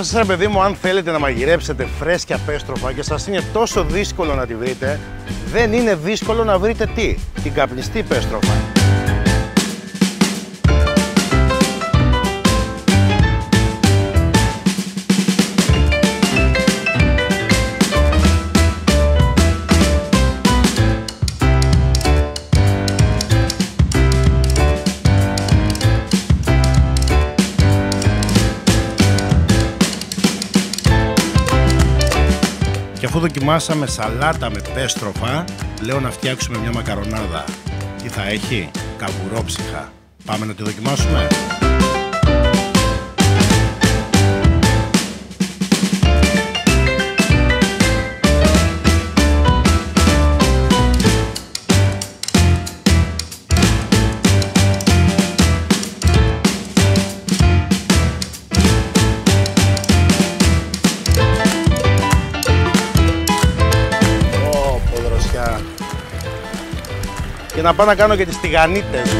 σας, ρε παιδί μου, αν θέλετε να μαγειρέψετε φρέσκια πέστροφα και σας είναι τόσο δύσκολο να τη βρείτε, δεν είναι δύσκολο να βρείτε τι? Την καπνιστή πέστροφα. Και αφού δοκιμάσαμε σαλάτα με πέστροφα, λέω να φτιάξουμε μια μακαρονάδα. Τι θα έχει? Καβουρόψυχα. Πάμε να τη δοκιμάσουμε. Και να πάω να κάνω και τις τηγανίτες.